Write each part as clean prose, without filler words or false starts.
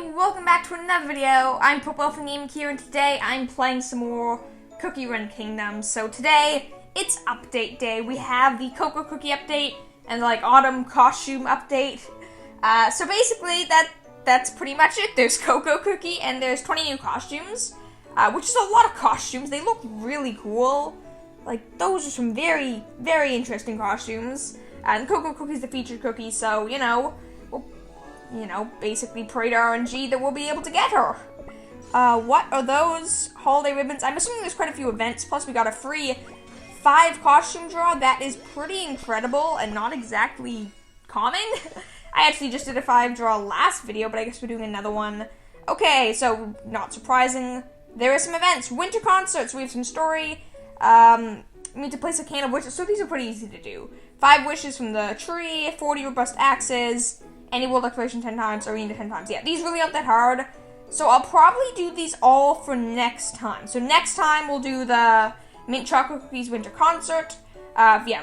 welcome back to another video. I'm Coco from Gaming here, and today I'm playing some more Cookie Run Kingdom. So today, it's update day. We have the Coco Cookie update and autumn costume update. So basically, that's pretty much it. There's Coco Cookie and there's 20 new costumes, which is a lot of costumes. They look really cool. Those are some very, very interesting costumes. And Coco Cookie's the featured cookie, so, basically pray to RNG that we'll be able to get her. What are those holiday ribbons? I'm assuming there's quite a few events, plus we got a free 5 costume draw. That is pretty incredible and not exactly common. I actually just did a 5 draw last video, but I guess we're doing another one. Okay, so not surprising. There are some events. Winter concerts. We have some story. We need to place a can of wishes. So these are pretty easy to do. 5 wishes from the tree, 40 robust axes, any world declaration 10 times, arena 10 times. Yeah, these really aren't that hard. So I'll probably do these all for next time. So next time we'll do the Mint Chocolate Cookies Winter Concert.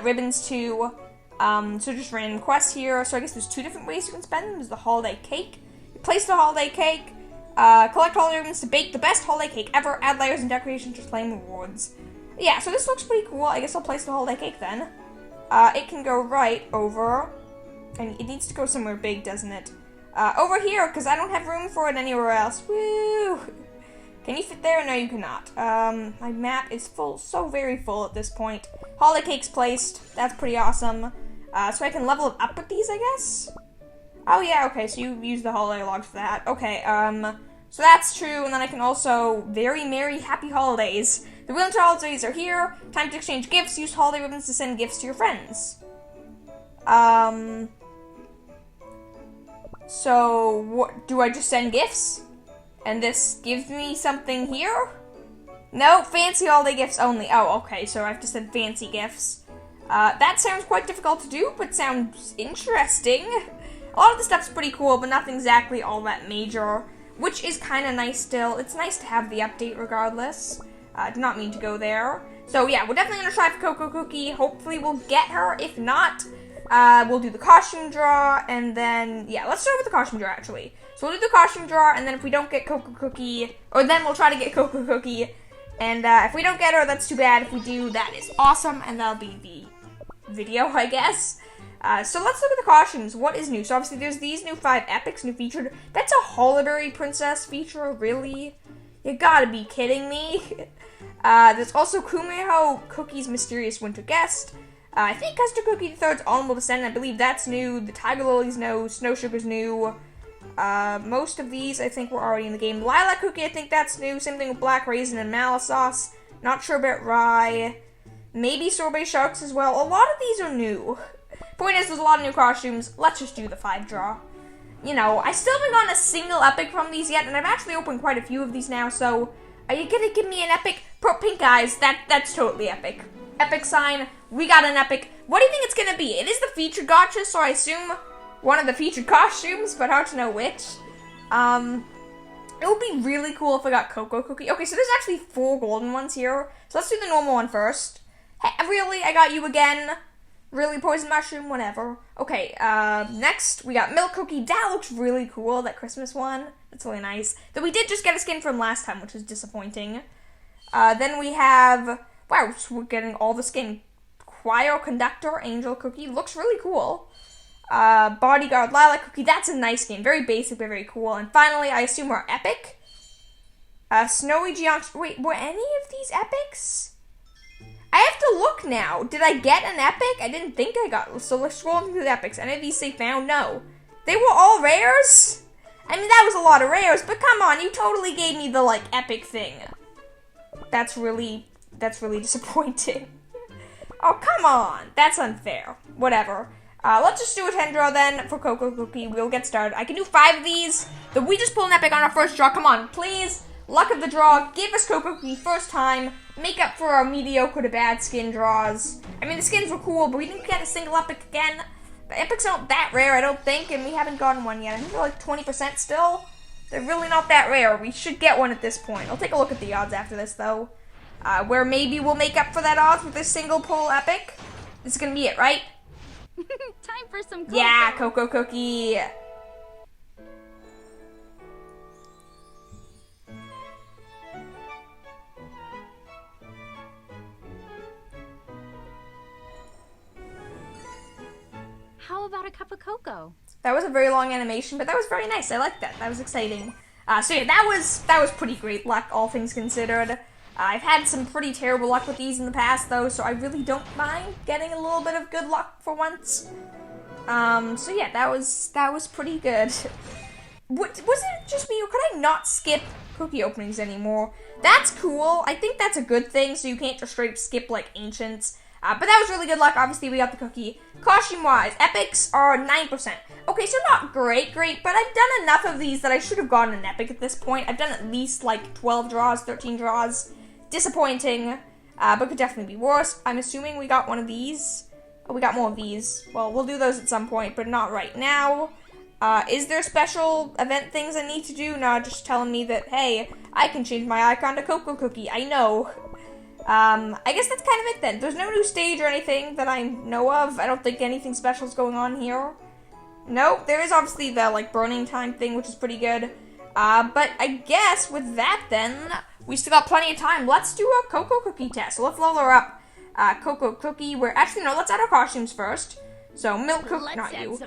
Ribbons too. So just random quests here. So I guess there's 2 different ways you can spend them. There's the holiday cake. You place the holiday cake. Collect holiday ribbons to bake the best holiday cake ever. Add layers and decorations to claim rewards. Yeah, so this looks pretty cool. I guess I'll place the holiday cake then. It can go right over, and it needs to go somewhere big, doesn't it? Over here, because I don't have room for it anywhere else. Woo! Can you fit there? No, you cannot. My map is full, so very full at this point. Holiday cake's placed. That's pretty awesome. So I can level it up with these, I guess? Oh, yeah, okay, so you use the holiday logs for that. Okay, so that's true, and then I can also very merry happy holidays. The winter holidays are here. Time to exchange gifts. Use holiday ribbons to send gifts to your friends. So what do I just send gifts? And this gives me something here? No, fancy holiday gifts only. Oh, okay, so I have to send fancy gifts. That sounds quite difficult to do, but sounds interesting. A lot of the stuff's pretty cool, but nothing exactly all that major, which is kind of nice still. It's nice to have the update regardless. Did not mean to go there. So yeah, we're definitely going to try for Coco Cookie. Hopefully we'll get her. If not, we'll do the costume draw, and then, yeah, let's start with the costume draw, actually. So we'll do the costume draw, and then if we don't get Coco Cookie, or then we'll try to get Coco Cookie, and if we don't get her, that's too bad. If we do, that is awesome, and that'll be the video, I guess. So let's look at the costumes. What is new? So obviously there's these new 5 epics, new featured. That's a Holiday Princess feature, really? You gotta be kidding me. There's also Kumiho Cookie's Mysterious Winter Guest. I think Custard Cookie III's Honorable Descent, I believe that's new. The Tiger Lily's new. Snow Sugar's new. Most of these, I think, were already in the game. Lilac Cookie, I think that's new. Same thing with Black Raisin and Mala Sauce. Not sure about Rye. Maybe Sorbet Sharks as well. A lot of these are new. Point is, there's a lot of new costumes. Let's just do the 5 draw. I still haven't gotten a single epic from these yet, and I've actually opened quite a few of these now, so are you gonna give me an epic? Pink eyes, that's totally epic. Epic sign, we got an epic. What do you think it's gonna be? It is the featured gotcha, so I assume one of the featured costumes, but hard to know which. It would be really cool if I got Coco Cookie. Okay, so there's actually 4 golden ones here, so let's do the normal one first. Hey, really? I got you again? Really, Poison Mushroom? Whatever. Okay, next, we got Milk Cookie. That looks really cool, that Christmas one. That's really nice. Though we did just get a skin from last time, which was disappointing. Then we have, wow, so we're getting all the skin. Choir Conductor, Angel Cookie. Looks really cool. Bodyguard Lilac Cookie. That's a nice skin. Very basic, but very cool. And finally, I assume we're epic. Snowy Geometry. Wait, were any of these epics? I have to look now. Did I get an epic? I didn't think I got. So let's scroll through the epics. Any of these say found? No. They were all rares? I mean, that was a lot of rares, but come on, you totally gave me the, epic thing. That's really disappointing. Oh, come on. That's unfair. Whatever. Let's just do a 10 draw then for Coco Cookie. We'll get started. I can do 5 of these. Then we just pull an epic on our first draw. Come on, please. Luck of the draw, give us Coco Cookie first time, make up for our mediocre to bad skin draws. I mean, the skins were cool, but we didn't get a single epic again. The epics aren't that rare, I don't think, and we haven't gotten one yet. I think they're 20% still. They're really not that rare. We should get one at this point. I'll take a look at the odds after this, though. Where maybe we'll make up for that odds with this single pull epic. This is gonna be it, right? Time for some Coco. Yeah, Coco Cookie. How about a cup of cocoa? That was a very long animation, but that was very nice. I liked that. That was exciting. So yeah, that was pretty great luck, all things considered. I've had some pretty terrible luck with these in the past, though, so I really don't mind getting a little bit of good luck for once. So yeah, that was pretty good. Was it just me, or could I not skip cookie openings anymore? That's cool. I think that's a good thing, so you can't just straight up skip, like, ancients. But that was really good luck. Obviously, we got the cookie. Costume-wise, epics are 9%. Okay, so not great, but I've done enough of these that I should have gotten an epic at this point. I've done at least, like, 12 draws, 13 draws. Disappointing, but could definitely be worse. I'm assuming we got one of these. Oh, we got more of these. Well, we'll do those at some point, but not right now. Is there special event things I need to do? No, just telling me that, hey, I can change my icon to Coco Cookie. I know. I guess that's kind of it then. There's no new stage or anything that I know of. I don't think anything special is going on here. Nope, there is obviously the, like, burning time thing, which is pretty good. But I guess with that then, we still got plenty of time. Let's do a Coco Cookie test. So let's level her up. Coco Cookie, actually, no, let's add our costumes first. So, Milk Cookie, not you.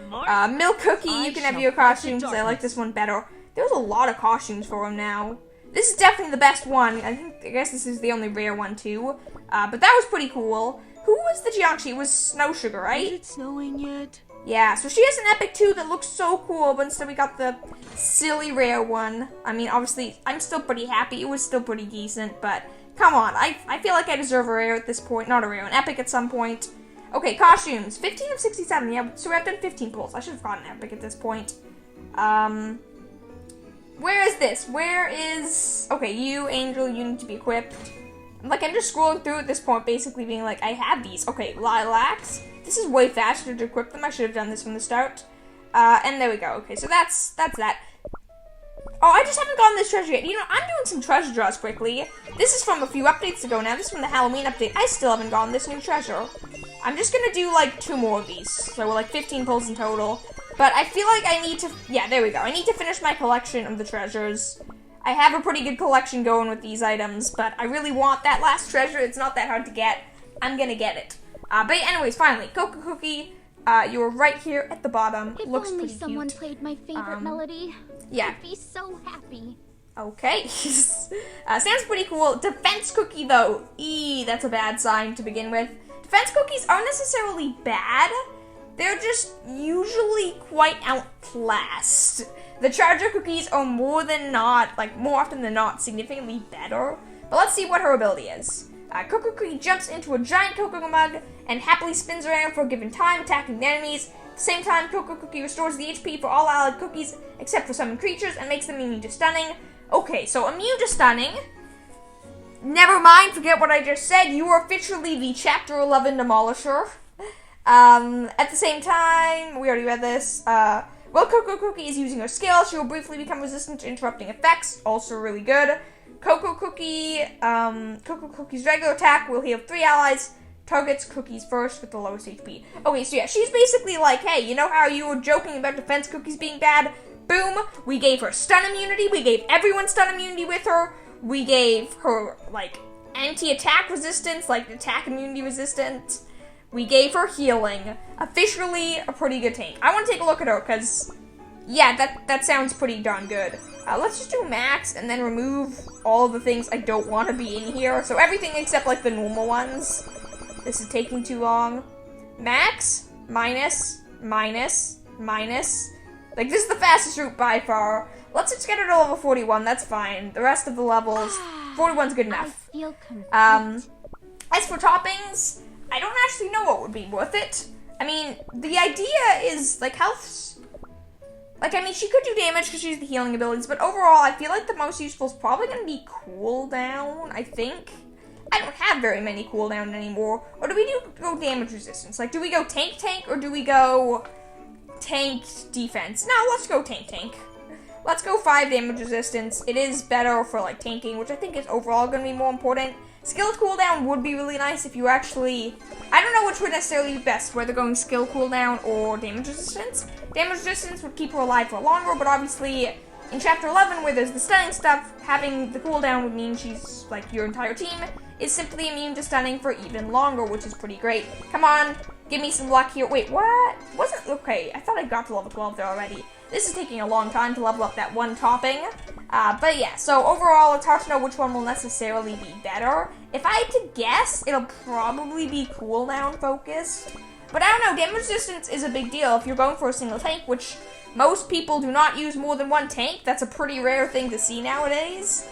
Milk Cookie, you can have your costume, because I like this one better. There's a lot of costumes for him now. This is definitely the best one. I guess this is the only rare one, too. But that was pretty cool. Who was the Jiangxi? It was Snow Sugar, right? Is it snowing yet? Yeah, so she has an epic, too, that looks so cool, but instead we got the silly rare one. I mean, obviously, I'm still pretty happy. It was still pretty decent, but come on. I feel like I deserve a rare at this point. Not a rare, an epic at some point. Okay, costumes. 15 of 67. Yeah, so I've done 15 pulls. I should have gotten an epic at this point. Where is this? Where is... Okay, you, Angel, you need to be equipped. Like, I'm just scrolling through at this point, basically being like, I have these. Okay, Lilacs. This is way faster to equip them. I should have done this from the start. And there we go. Okay, so that's that. Oh, I just haven't gotten this treasure yet. You know, I'm doing some treasure draws quickly. This is from a few updates ago now. This is from the Halloween update. I still haven't gotten this new treasure. I'm just gonna do, like, 2 more of these. So, like, 15 pulls in total. But I feel like I need to... Yeah, there we go. I need to finish my collection of the treasures. I have a pretty good collection going with these items, but I really want that last treasure. It's not that hard to get. I'm gonna get it. But anyways, finally, Coco Cookie, you were right here at the bottom. If Looks only pretty someone cute. played my favorite melody, yeah. I'd be so happy. Okay. Sounds pretty cool. Defense Cookie, though. That's a bad sign to begin with. Defense Cookies aren't necessarily bad. They're just usually quite outclassed. The Charger Cookies are more often than not, significantly better. But let's see what her ability is. Coco Cookie jumps into a giant Coco mug and happily spins around for a given time, attacking the enemies. At the same time, Coco Cookie restores the HP for all allied cookies except for summoned creatures and makes them immune to stunning. Okay, so immune to stunning. Never mind, forget what I just said. You are officially the Chapter 11 Demolisher. At the same time, we already read this. While Coco Cookie is using her skill, she will briefly become resistant to interrupting effects. Also really good. Coco Cookie's regular attack will heal 3 allies. Targets cookies first with the lowest HP. Okay, so yeah, she's basically like, hey, you know how you were joking about defense cookies being bad? Boom, we gave her stun immunity. We gave everyone stun immunity with her. We gave her, like, anti-attack resistance, like attack immunity resistance. We gave her healing. Officially a pretty good tank. I want to take a look at her, because, yeah, that sounds pretty darn good. Let's just do max, and then remove all the things I don't want to be in here. So everything except, like, the normal ones. This is taking too long. Max, minus, minus, minus. Like, this is the fastest route by far. Let's just get her to level 41, that's fine. The rest of the levels, 41's good enough. I feel complete. As for toppings, I don't actually know what would be worth it. I mean, the idea is, like, health's... Like, I mean, she could do damage because she's the healing abilities, but overall, I feel like the most useful is probably going to be cooldown, I think. I don't have very many cooldown anymore. Or do we go damage resistance? Like, do we go tank, or do we go tank defense? No, let's go tank. Let's go 5 damage resistance. It is better for, like, tanking, which I think is overall going to be more important. Skill cooldown would be really nice if you actually... I don't know which would necessarily be best, whether going skill cooldown or damage resistance. Damage resistance would keep her alive for longer, but obviously in Chapter 11, where there's the stunning stuff, having the cooldown would mean she's, like, your entire team is simply immune to stunning for even longer, which is pretty great. Come on, give me some luck here. Wait, what? Wasn't, okay, I thought I got to level 12 there already. This is taking a long time to level up that one topping. But yeah, so overall, it's hard to know which one will necessarily be better. If I had to guess, it'll probably be cooldown focused. But I don't know, damage resistance is a big deal if you're going for a single tank, which most people do not use more than one tank. That's a pretty rare thing to see nowadays.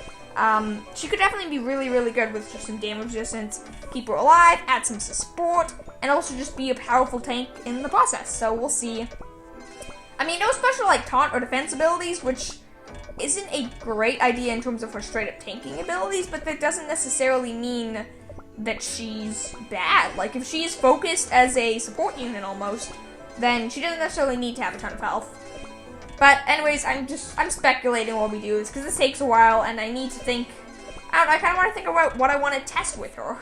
She could definitely be really, really good with just some damage resistance, keep her alive, add some support, and also just be a powerful tank in the process. So we'll see. I mean, no special like taunt or defense abilities, which isn't a great idea in terms of her straight up tanking abilities, but that doesn't necessarily mean that she's bad. Like, if she's focused as a support unit almost, then she doesn't necessarily need to have a ton of health. But anyways, I'm speculating what we do this because this takes a while and I need to think, I don't know, I kind of want to think about what I want to test with her.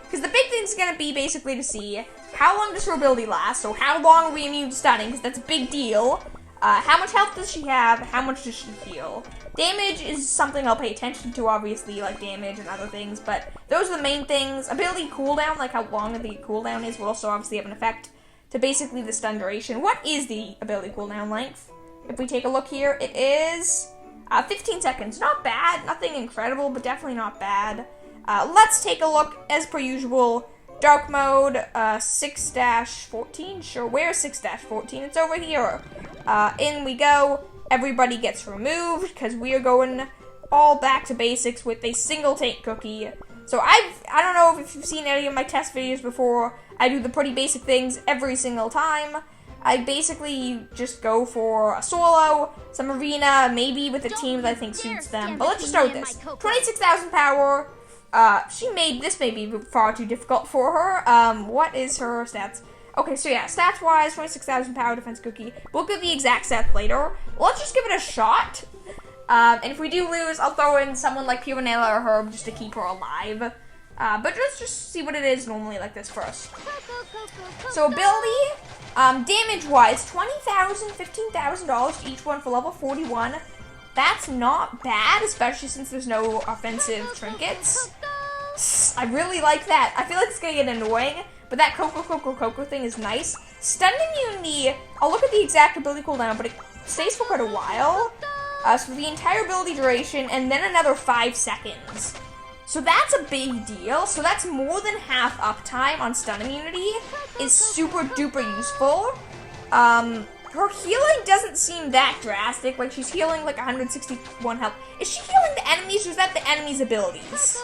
Because the big thing's going to be basically to see how long does her ability last, so how long are we immune to stunning, because that's a big deal. How much health does she have, how much does she heal? Damage is something I'll pay attention to, obviously, like damage and other things, but those are the main things. Ability cooldown, like how long the cooldown is, will also obviously have an effect to basically the stun duration. What is the ability cooldown length? If we take a look here, it is 15 seconds. Not bad, nothing incredible, but definitely not bad. Let's take a look, as per usual, dark mode, 6-14, sure, where's 6-14? It's over here. In we go, everybody gets removed, because we are going all back to basics with a single tank cookie. So I don't know if you've seen any of my test videos before, I do the pretty basic things every single time. I basically just go for a solo, some arena, maybe with a team that I think suits them. But let's just start with this. 26,000 power. This may be far too difficult for her. What is her stats? Okay, so yeah, stats-wise, 26,000 power defense cookie. We'll get the exact stats later. Let's just give it a shot. And if we do lose, I'll throw in someone like Pure Vanilla or Herb just to keep her alive. But let's just see what it is normally like this first. So ability, damage-wise, $20,000, $15,000 each one for level 41. That's not bad, especially since there's no offensive trinkets. I really like that. I feel like it's gonna get annoying, but that Coco thing is nice. Stun immunity, I'll look at the exact ability cooldown, but it stays for quite a while. So the entire ability duration, and then another 5 seconds. So that's a big deal. So that's more than half uptime on stun immunity. Is super duper useful. Her healing doesn't seem that drastic. Like, she's healing like 161 health. Is she healing the enemies, or is that the enemies' abilities?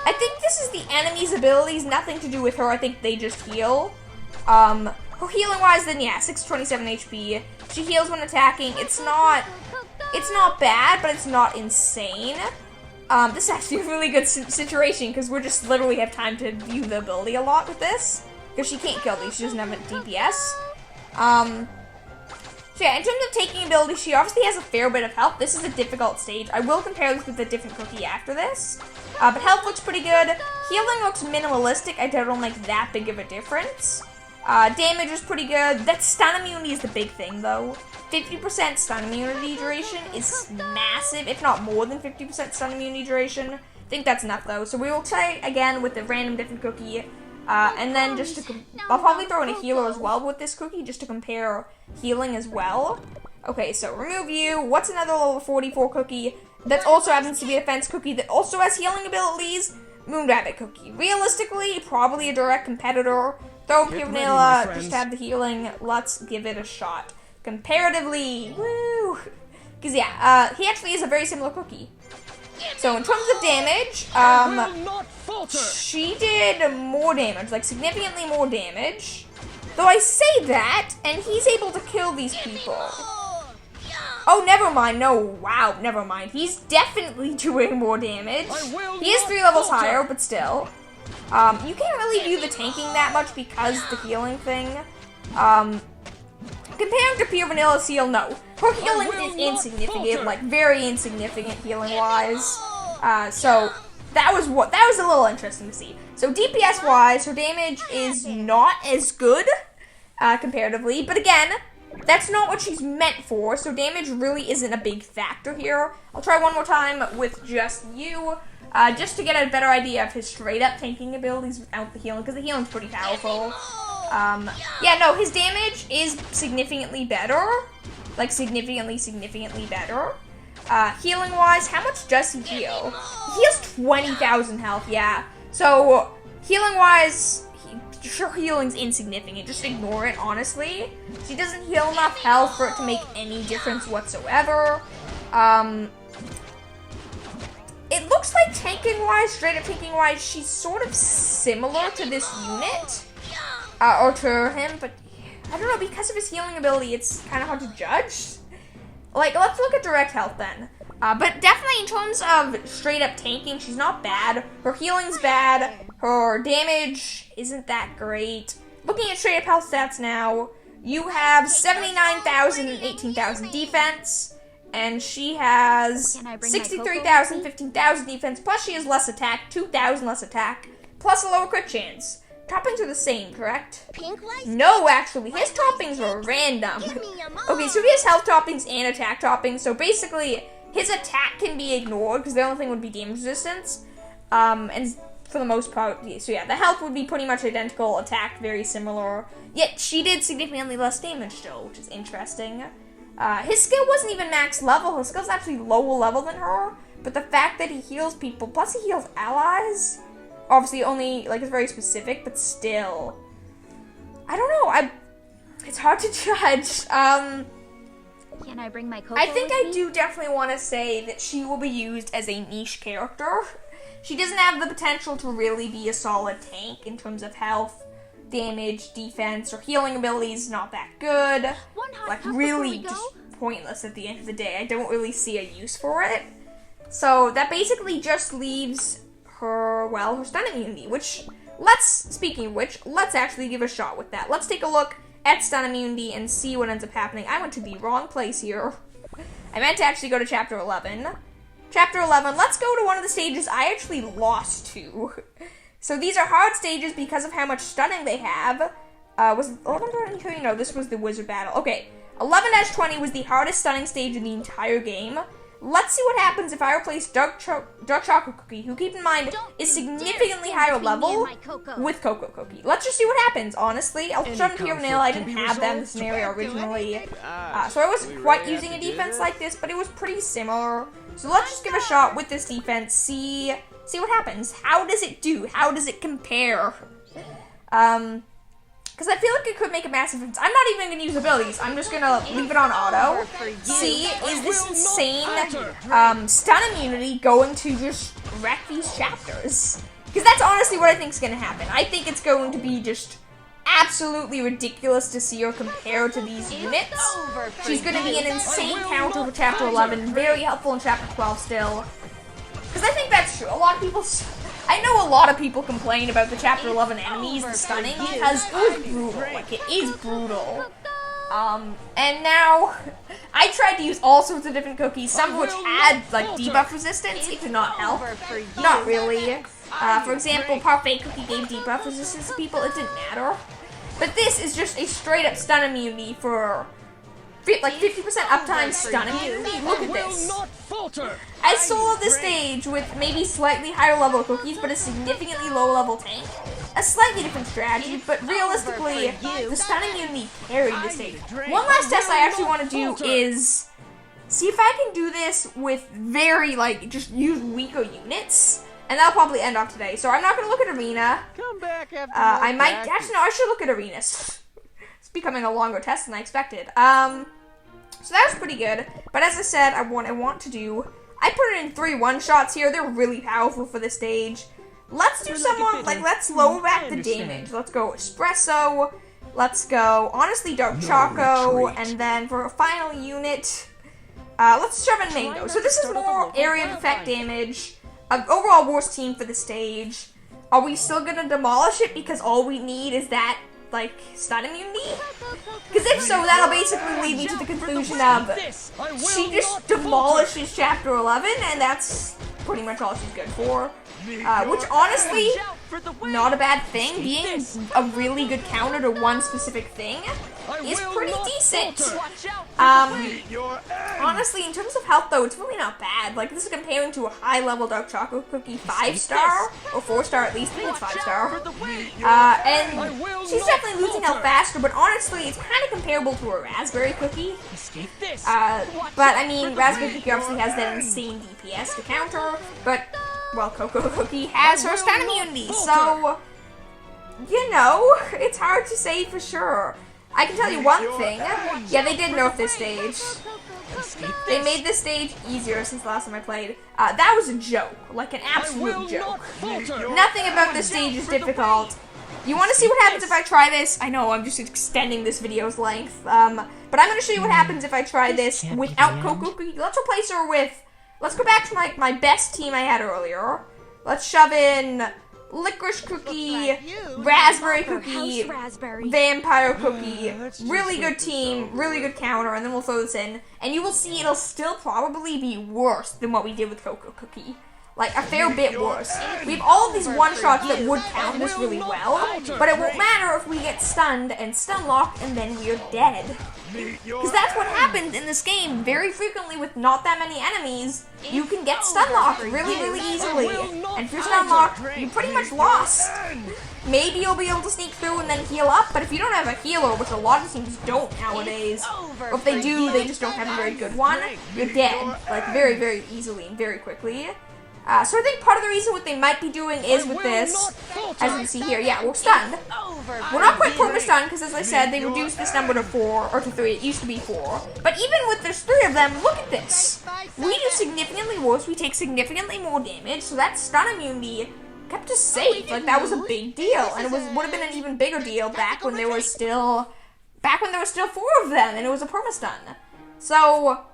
I think this is the enemies' abilities, nothing to do with her. I think they just heal. Her healing-wise, then yeah, 627 HP. She heals when attacking. It's not bad, but it's not insane. This is actually a really good situation, because we just literally have time to view the ability a lot with this. Because she can't kill these, she doesn't have a DPS. So yeah, in terms of taking ability, she obviously has a fair bit of health. This is a difficult stage. I will compare this with a different cookie after this. But health looks pretty good. Healing looks minimalistic. I don't make that big of a difference. Damage is pretty good. That stun immunity is the big thing, though. 50% stun immunity duration is massive, if not more than 50% stun immunity duration. I think that's enough, though. So we will try again with the random different cookie. And then just to, I'll probably throw in a healer as well with this cookie, just to compare healing as well. Okay, so remove you. What's another level 44 cookie that also happens to be a defense cookie that also has healing abilities? Moonrabbit cookie. Realistically, probably a direct competitor. Throw in Pure Vanilla, just to have the healing. Let's give it a shot. Comparatively, woo! Because yeah, he actually is a very similar cookie. So in terms of damage, she did more damage, like significantly more damage. Though I say that, and he's able to kill these people. Oh, never mind. No, wow, never mind. He's definitely doing more damage. He is 3 levels higher, but still. You can't really do the tanking that much because the healing thing. Compared to Pure Vanilla's heal, no. Her healing is insignificant, like very insignificant healing-wise. So that was a little interesting to see. So DPS-wise, her damage is not as good comparatively, but again, that's not what she's meant for. So damage really isn't a big factor here. I'll try one more time with just you, just to get a better idea of his straight-up tanking abilities without the healing, because the healing's pretty powerful. Yeah, no, his damage is significantly better. Like, significantly better. Healing-wise, how much does he heal? He heals 20,000 health, yeah. So, healing-wise, sure, healing's insignificant. Just ignore it, honestly. She doesn't heal enough health for it to make any difference whatsoever. It looks like tanking-wise, straight up tanking-wise, she's sort of similar to this unit. Or to him, but I don't know, because of his healing ability, it's kind of hard to judge. Like, let's look at direct health then. But definitely in terms of straight up tanking, she's not bad. Her healing's bad. Her damage isn't that great. Looking at straight up health stats now, you have 79,000 and 18,000 defense. And she has 63,000, 15,000 defense, plus she has less attack, 2,000 less attack, plus a lower crit chance. Toppings are the same, correct? No, actually, his toppings are random. Okay, so he has health toppings and attack toppings, so basically, his attack can be ignored, because the only thing would be damage resistance. And for the most part, so yeah, the health would be pretty much identical, attack very similar, yet she did significantly less damage still, which is interesting. His skill wasn't even max level. His skill's actually lower level than her. But the fact that he heals people, plus he heals allies, obviously only, like, it's very specific, but still. I don't know. It's hard to judge. Can I bring my Coco I think with I me? do definitely want to say that she will be used as a niche character. She doesn't have the potential to really be a solid tank in terms of health, damage, defense, or healing abilities. Not that good. One hot Like, cup really before we just go? pointless at the end of the day. I don't really see a use for it. So that basically just leaves her, well, her stun immunity, which, speaking of which, let's actually give a shot with that. Let's take a look at stun immunity and see what ends up happening. I went to the wrong place here. I meant to actually go to chapter 11. Chapter 11, let's go to one of the stages I actually lost to. So these are hard stages because of how much stunning they have. Was 11-23? No, this was the wizard battle. Okay, 11-20 was the hardest stunning stage in the entire game. Let's see what happens if I replace Dark Chocolate Cookie, who, keep in mind, is significantly higher level, with Coco Cookie. Let's just see what happens, honestly. I'll show them here and I didn't have them in this scenario originally. So I wasn't quite using a defense like this, but it was pretty similar. So let's just give a shot with this defense, see what happens. How does it do? How does it compare? Because I feel like it could make a massive difference. I'm not even going to use abilities. I'm just going to leave it on auto. See, is this insane stun immunity going to just wreck these chapters? Because that's honestly what I think is going to happen. I think it's going to be just absolutely ridiculous to see her compared to these units. She's going to be an insane counter for chapter 11. Very helpful in chapter 12 still. Because I think that's true. I know a lot of people complain about the chapter 11 enemies, the stunning, because it was brutal. Like, it is brutal. And now, I tried to use all sorts of different cookies, some of which had, like, debuff resistance. It did not help. Not really. For example, Parfait Cookie gave debuff resistance to people. It didn't matter. But this is just a straight up stun immunity for, like, 50% uptime stun immunity. Look at this. I soloed this stage with maybe slightly higher level cookies, but a significantly lower level tank. A slightly different strategy, but realistically, the stun immunity carried the stage. One last test I actually want to do is see if I can do this with very, like, just use weaker units. And that'll probably end off today. So I'm not going to look at Arena. Come back after I might, actually no, I should look at Arenas. It's becoming a longer test than I expected. So that was pretty good. But as I said, I want to do, I put it in 3 one-shots here. They're really powerful for this stage. Let's do someone, like, let's lower back the damage. Let's go Espresso. Let's go, honestly, Dark Choco. And then for a final unit, let's shove in Mango. So this is more area of effect damage. Overall worst team for the stage. Are we still gonna demolish it because all we need is that, like, stun immunity? Because if so, that'll basically lead me to the conclusion of she just demolishes chapter 11, and that's pretty much all she's good for. Which honestly, not a bad thing. Being a really good counter to one specific thing is pretty decent. Honestly, in terms of health though, it's really not bad. Like, this is comparing to a high level dark chocolate cookie 5-star, or 4-star at least. I think it's 5-star. And she's definitely losing health faster, but honestly, it's kind of comparable to a raspberry cookie. But I mean, raspberry cookie obviously has that insane DPS to counter, but, well, Coco cookie has her stun immunity, so, you know, it's hard to say for sure. I can tell you one thing. Yeah, they did nerf this stage. They made this stage easier since the last time I played. That was a joke. Like an absolute joke. Nothing about this stage is difficult. You want to see what happens if I try this? I know, I'm just extending this video's length. But I'm going to show you what happens if I try this without Coco Cookie. Let's replace her with... Let's go back to my best team I had earlier. Let's shove in... Licorice cookie, raspberry cookie, vampire cookie, really good team, really good counter, and then we'll throw this in, and you will see it'll still probably be worse than what we did with Coco Cookie. Like, a fair bit worse. We have all of these one-shots that would count this really well, but it won't matter if we get stunned and stun-locked and then we're dead. Because that's what happens in this game very frequently with not that many enemies. You can get stun-locked really, really easily. And if you're stun-locked, you're pretty much lost. Maybe you'll be able to sneak through and then heal up, but if you don't have a healer, which a lot of teams don't nowadays, or if they do, they just don't have a very good one, you're dead. Like, very, very easily and very quickly. So I think part of the reason what they might be doing is with this, as you can see here, yeah, we're stunned. We're not quite perma-stunned, because as I said, they reduced this number to 4, or to 3, it used to be 4. But even with there's 3 of them, look at this. We do significantly worse, we take significantly more damage, so that stun immunity kept us safe. Like, that was a big deal, and it would have been an even bigger deal back when there was still 4 of them, and it was a perma-stun. So...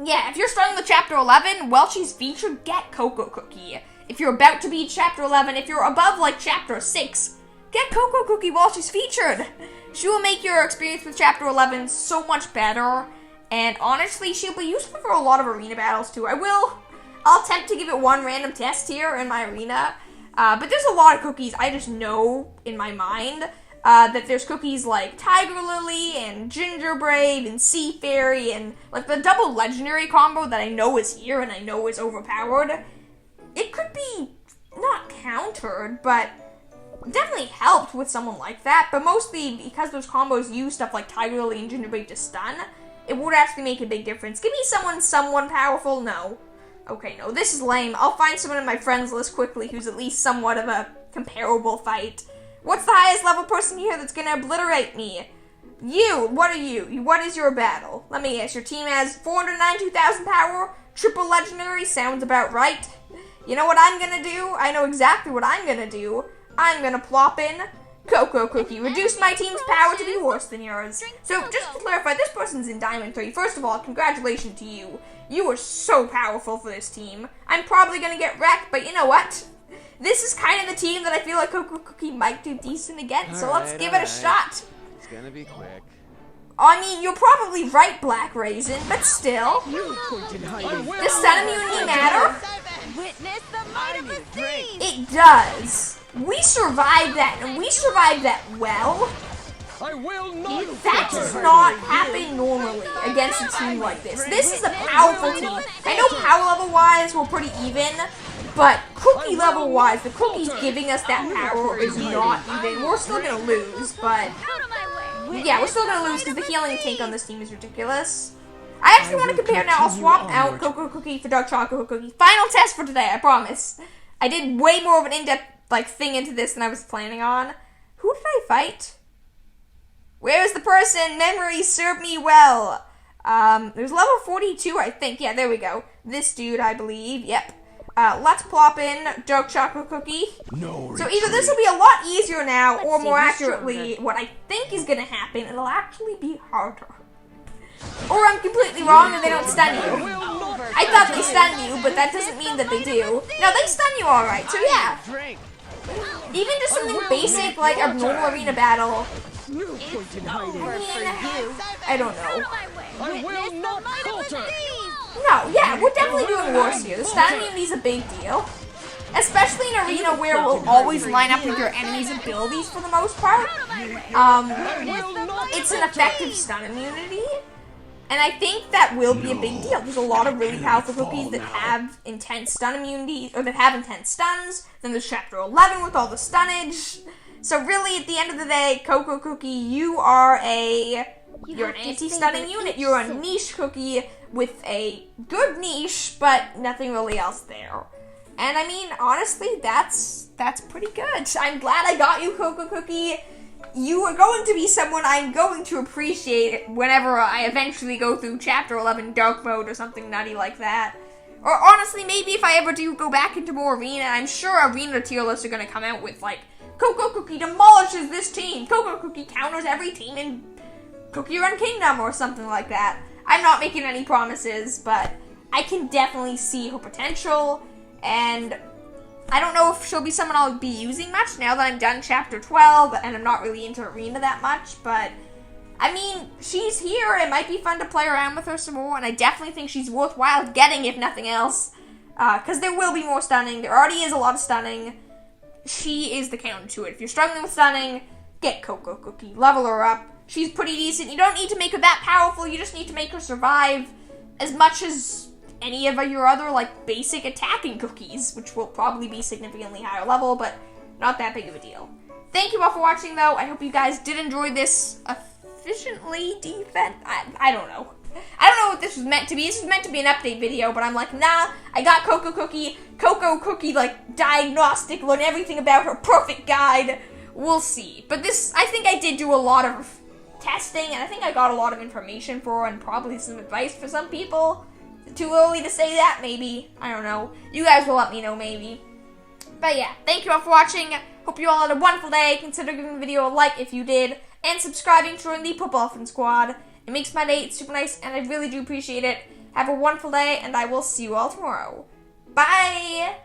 yeah, if you're starting with Chapter 11, well, she's featured, get Coco Cookie. If you're about to beat Chapter 11, if you're above, like, Chapter 6, get Coco Cookie while she's featured. She will make your experience with Chapter 11 so much better, and honestly, she'll be useful for a lot of arena battles, too. I'll attempt to give it one random test here in my arena, but there's a lot of cookies I just know in my mind. That there's cookies like Tiger Lily and Gingerbraid and Sea Fairy and like the double legendary combo that I know is here and I know is overpowered. It could be not countered, but definitely helped with someone like that. But mostly because those combos use stuff like Tiger Lily and Gingerbraid to stun, it would actually make a big difference. Give me someone powerful? No. Okay, no, this is lame. I'll find someone in my friends list quickly who's at least somewhat of a comparable fight. What's the highest level person here that's gonna obliterate me? You! What are you? What is your battle? Let me guess, your team has 492,000 power? Triple legendary? Sounds about right. You know what I'm gonna do? I know exactly what I'm gonna do. I'm gonna plop in Coco Cookie. Reduce my team's power to be worse than yours. So, just to clarify, this person's in Diamond 3. First of all, congratulations to you. You are so powerful for this team. I'm probably gonna get wrecked, but you know what? This is kind of the team that I feel like Coco Cookie might do decent against, so let's give it a shot. It's gonna be quick. I mean, you're probably right, Black Raisin, but still. Does stun immunity matter? Witness the might of the thieves. It does. We survived that, and we survived that well. That does not happen normally against a team like this. This is a powerful team. I know power level-wise we're pretty even, but cookie level-wise, the cookie's giving us that power is not even. We're still gonna lose, but yeah, we're still gonna lose because the healing tank on this team is ridiculous. I actually want to compare now. I'll swap out Coco Cookie for Dark Chocolate Cookie. Final test for today, I promise. I did way more of an in-depth thing into this than I was planning on. Who did I fight? Where is the person? Memories serve me well. There's level 42, I think. Yeah, there we go. This dude, I believe. Yep. Let's plop in Dark Chocolate Cookie. So either this will be a lot easier now, or more accurately, what I think is going to happen, it'll actually be harder. Or I'm completely wrong and they don't stun you. I thought they stunned you, but that doesn't mean that they do. No, they stun you alright, so yeah. Even just something basic like a normal arena battle. I don't know. No, yeah, we're definitely doing worse here. The stun immunity is a big deal. especially in Arena where we'll always line up with your enemy's abilities for the most part. It's an effective stun immunity, and I think that will be a big deal. There's a lot of really powerful cookies that have intense stun immunities, or that have intense stuns. Then there's Chapter 11 with all the stunnage. So really, at the end of the day, Coco Cookie, you're an anti-stunning unit. You're a niche cookie with a good niche, but nothing really else there. And I mean, honestly, that's pretty good. I'm glad I got you, Coco Cookie. You are going to be someone I'm going to appreciate whenever I eventually go through Chapter 11 Dark Mode or something nutty like that. Or honestly, maybe if I ever do go back into more Arena, I'm sure Arena tier lists are going to come out with, like, Coco Cookie demolishes this team, Coco Cookie counters every team in Cookie Run Kingdom or something like that. I'm not making any promises, but I can definitely see her potential, and I don't know if she'll be someone I'll be using much now that I'm done Chapter 12, and I'm not really into Arena that much, but I mean, she's here. It might be fun to play around with her some more, and I definitely think she's worthwhile getting, if nothing else, because there will be more stunning. There already is a lot of stunning. She is the counter to it. If you're struggling with stunning, get Coco Cookie. Level her up. She's pretty decent. You don't need to make her that powerful. You just need to make her survive as much as any of your other, like, basic attacking cookies, which will probably be significantly higher level, but not that big of a deal. Thank you all for watching, though. I hope you guys did enjoy this efficiently defense. I don't know. I don't know what this was meant to be. This was meant to be an update video, but I'm like, nah, I got Coco Cookie, like, diagnostic, learn everything about her, perfect guide. We'll see. But this, I think I did do a lot of testing, and I think I got a lot of information for her, and probably some advice for some people. Too early to say that, maybe. I don't know. You guys will let me know, maybe. But yeah, thank you all for watching. Hope you all had a wonderful day. Consider giving the video a like if you did, and subscribing to join the Purple Elephant Squad. It makes my day super nice, and I really do appreciate it. Have a wonderful day, and I will see you all tomorrow. Bye!